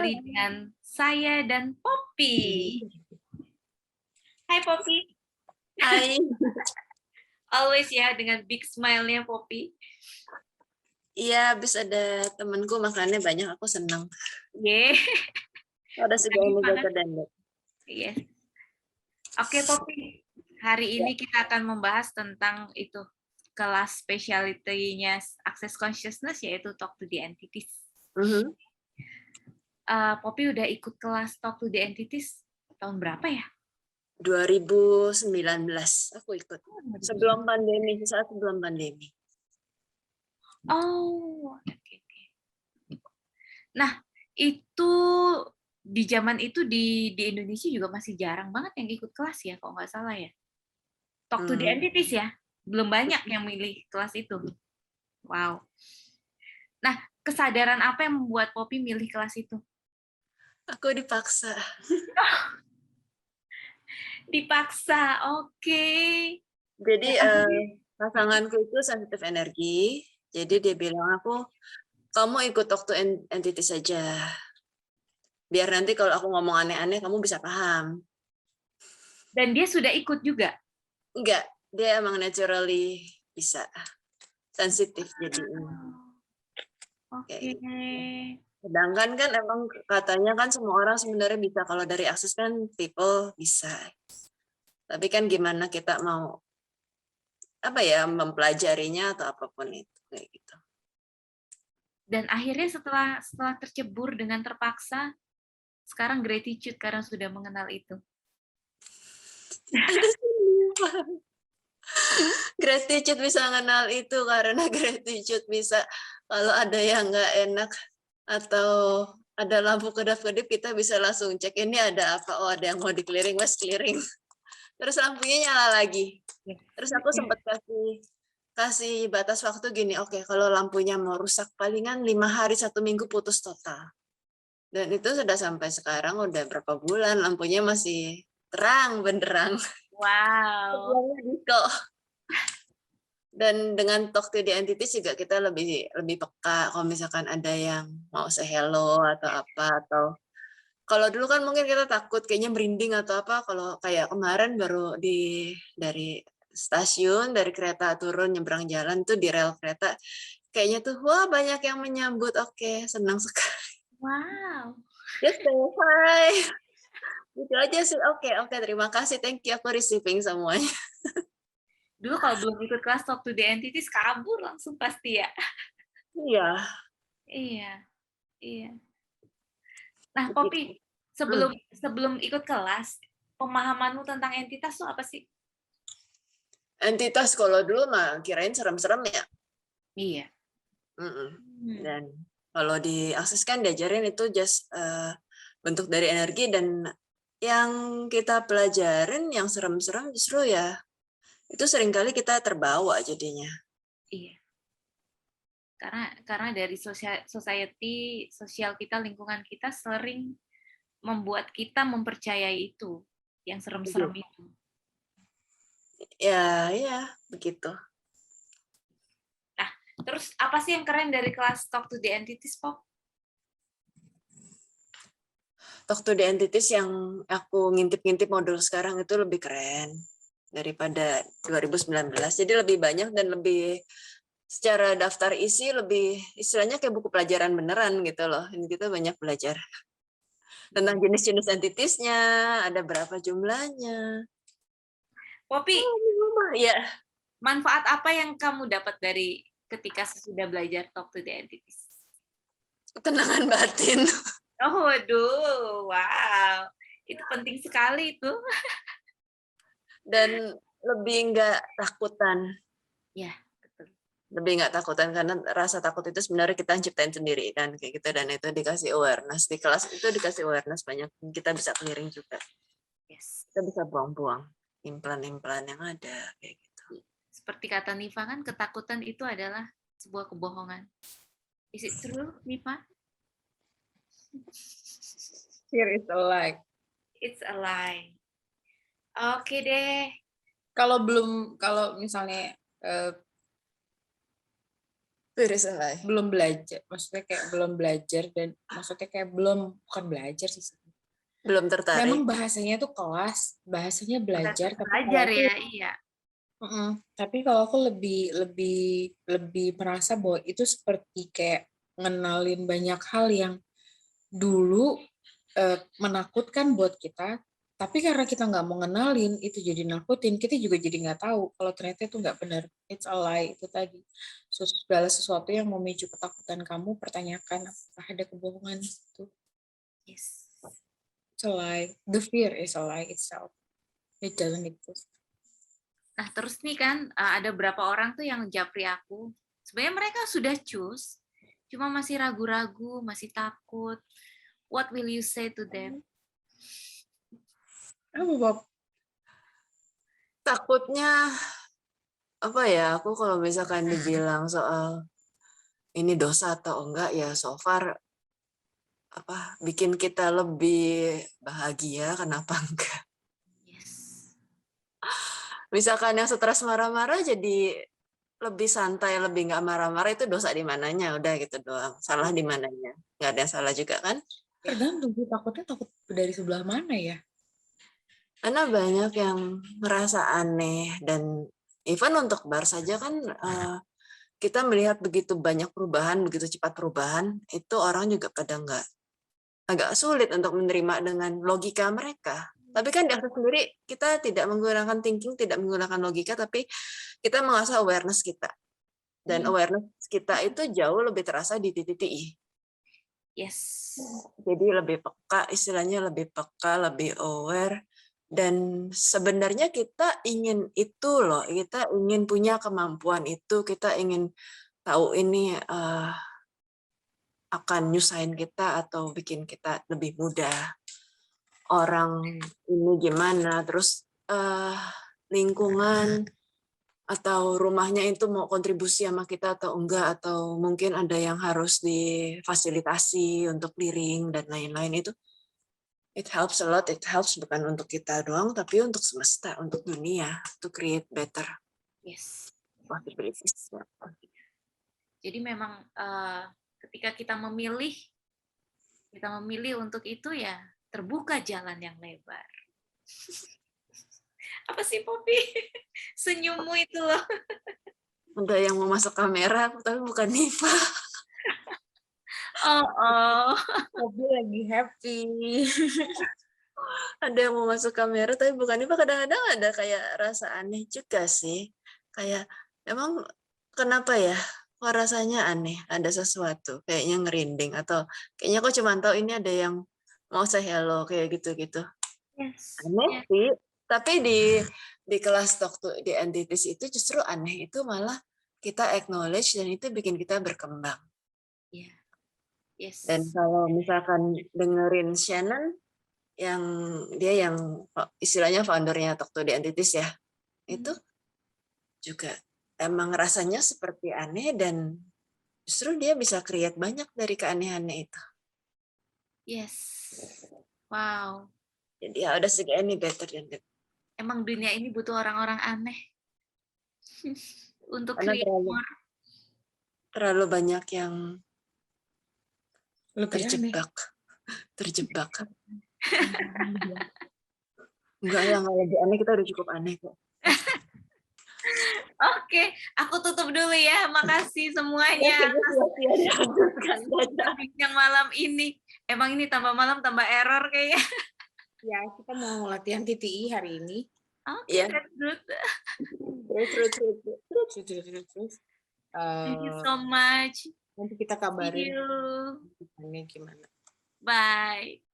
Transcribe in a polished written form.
kembali dengan saya dan Poppy. Hai Poppy. Hai. Always ya dengan big smile-nya Poppy. Iya, habis ada temanku makannya banyak, aku senang. Yeah. Ada segala macam dan Yes. Oke Poppy, hari ini kita akan membahas tentang itu kelas specialty-nya Access Consciousness, yaitu Talk to the Entities. Poppy udah ikut kelas Talk to the Entities tahun berapa ya? 2019 aku ikut. Sebelum pandemi, saat sebelum pandemi. Oh, oke. Nah, itu di zaman itu di Indonesia juga masih jarang banget yang ikut kelas ya, kalau nggak salah ya. Talk to the Entities ya, belum banyak yang milih kelas itu. Wow. Nah, kesadaran apa yang membuat Poppy milih kelas itu? Aku dipaksa. Dipaksa, oke. Jadi pasanganku itu sensitif energi, jadi dia bilang kamu ikut Talk to Entity saja. Biar nanti kalau aku ngomong aneh-aneh kamu bisa paham. Dan dia sudah ikut juga? Enggak, dia emang naturally bisa. Sensitif jadi. Oke. Sedangkan kan emang katanya kan semua orang sebenarnya bisa, kalau dari akses kan people bisa. Tapi kan gimana kita mau mempelajarinya atau apapun itu kayak gitu. Dan akhirnya setelah tercebur dengan terpaksa, sekarang gratitude karena sudah mengenal itu. Gratitude bisa mengenal itu karena gratitude bisa kalau ada yang nggak enak atau ada lampu kedap-kedip kita bisa langsung cek ini ada apa, oh ada yang mau di-clearing, mas clearing. Terus lampunya nyala lagi. Terus aku sempat kasih batas waktu gini, oke, kalau lampunya mau rusak palingan 5 hari 1 minggu putus total. Dan itu sudah sampai sekarang udah berapa bulan lampunya masih terang benderang. Wow. Dan dengan Talk to the Entities juga kita lebih peka kalau misalkan ada yang mau say hello atau apa, atau kalau dulu kan mungkin kita takut kayaknya merinding atau apa, kalau kayak kemarin baru dari stasiun, dari kereta turun nyebrang jalan tuh di rel kereta, kayaknya tuh wah banyak yang menyambut, oke, senang sekali. Wow. Just say hi. Gitu aja sih, oke, terima kasih, thank you, aku receiving semuanya. Dulu kalau belum ikut kelas Talk to the Entities, kabur langsung pasti ya. Iya. Iya. Nah, Poppy, sebelum ikut kelas, pemahamanmu tentang entitas tuh apa sih? Entitas kalau dulu mah kirain serem-serem ya. Iya. Dan kalau di akses kan diajarin itu just bentuk dari energi, dan yang kita pelajarin yang serem-serem justru ya itu seringkali kita terbawa jadinya. Iya. Karena dari society, sosial kita, lingkungan kita sering membuat kita mempercayai itu, yang serem-serem itu. Ya, begitu. Nah, terus apa sih yang keren dari kelas Talk to the Entities, Pop? Talk to the Entities yang aku ngintip-ngintip modul sekarang itu lebih keren daripada 2019. Jadi lebih banyak dan lebih secara daftar isi lebih istilahnya kayak buku pelajaran beneran gitu loh. Ini kita banyak belajar tentang jenis-jenis entitasnya, ada berapa jumlahnya. Poppy, ya. Manfaat apa yang kamu dapat dari ketika sudah belajar Talk to the Entities? Ketenangan batin. Oh, waduh, wow. Itu penting sekali itu. Dan lebih nggak takutan. Ya, betul. Lebih nggak takutan, karena rasa takut itu sebenarnya kita ciptain sendiri kan kayak gitu, dan itu dikasih awareness di kelas, itu dikasih awareness banyak, kita bisa clearing juga. Yes. Kita bisa buang-buang implan-implan yang ada kayak gitu. Seperti kata Niva kan, ketakutan itu adalah sebuah kebohongan. Is it true, Niva? Fear is a lie. It's a lie. Oke deh. Kalau misalnya Fear is a lie. belum belajar, maksudnya kayak belum belajar dan maksudnya kayak bukan belajar sih. Belum tertarik. Memang bahasanya tuh kelas, bahasanya belajar, tapi kalau Belajar aku, ya, iya. tapi kalau aku lebih merasa bahwa itu seperti kayak ngenalin banyak hal yang dulu menakutkan buat kita, tapi karena kita nggak mau ngenalin, itu jadi nakutin, kita juga jadi nggak tahu kalau ternyata itu nggak benar. It's a lie, itu tadi. Segala sesuatu yang memicu ketakutan kamu, pertanyakan apakah ada kebohongan itu. Yes. It's a lie. The fear is a lie itself. It doesn't exist. Nah, terus nih kan ada berapa orang tuh yang japri aku. Sebenarnya mereka sudah choose, cuma masih ragu-ragu, masih takut. What will you say to them? Apa, Bob? Takutnya apa ya? Aku kalau misalkan dibilang soal ini dosa atau enggak ya, so far apa bikin kita lebih bahagia, kenapa enggak? Yes. Misalkan yang stres marah-marah jadi lebih santai, lebih nggak marah-marah, itu dosa di mananya, udah gitu doang. Salah di mananya? Nggak ada yang salah juga kan? Tergantung sih, takut dari sebelah mana ya? Karena banyak yang merasa aneh, dan even untuk bar saja kan kita melihat begitu banyak perubahan, begitu cepat perubahan, itu orang juga pada agak sulit untuk menerima dengan logika mereka. Tapi kan di Akses sendiri kita tidak menggunakan thinking, tidak menggunakan logika, tapi kita mengasah awareness kita. Dan awareness kita itu jauh lebih terasa di titik-titik. Yes. Jadi lebih peka, istilahnya lebih peka, lebih aware. Dan sebenarnya kita ingin itu loh, kita ingin punya kemampuan itu, kita ingin tahu ini akan nyusahin kita atau bikin kita lebih mudah. Orang ini gimana, terus lingkungan atau rumahnya itu mau kontribusi sama kita atau enggak, atau mungkin ada yang harus difasilitasi untuk clearing dan lain-lain. Itu it helps a lot. It helps bukan untuk kita doang, tapi untuk semesta, untuk dunia, to create better Yes. possibilities. Jadi memang ketika kita memilih untuk itu ya terbuka jalan yang lebar. Apa sih Poppy? Senyummu itu loh. Ada yang mau masuk kamera, tapi bukan Niva. Oh. Poppy lagi happy. Ada yang mau masuk kamera, tapi bukan Niva. Kadang-kadang ada kayak rasa aneh juga sih. Kayak, emang kenapa ya? Kok rasanya aneh? Ada sesuatu, kayaknya ngerinding. Atau kayaknya kok cuma tahu ini ada yang mau say hello, kayak gitu-gitu. Yes. Aneh sih. Tapi di kelas Talk to the Entities itu justru aneh itu malah kita acknowledge dan itu bikin kita berkembang. Yeah. Yes. Dan kalau misalkan dengerin Shannon, dia yang istilahnya foundernya Talk to the Entities ya, itu juga emang rasanya seperti aneh dan justru dia bisa create banyak dari keanehannya itu. Yes. Wow. Jadi how does it get any better than that? Emang dunia ini butuh orang-orang aneh untuk Karena create more. terlalu banyak yang terjebak. Enggak lah, nggak lebih aneh, kita udah cukup aneh kok. Oke, aku tutup dulu ya. Makasih semuanya yang malam ini. Emang ini tambah malam tambah error kayaknya. Ya, kita mau latihan TTI hari ini. Oke, that's good. Terus. Thank you so much. Nanti kita kabarin See you. gimana. Bye.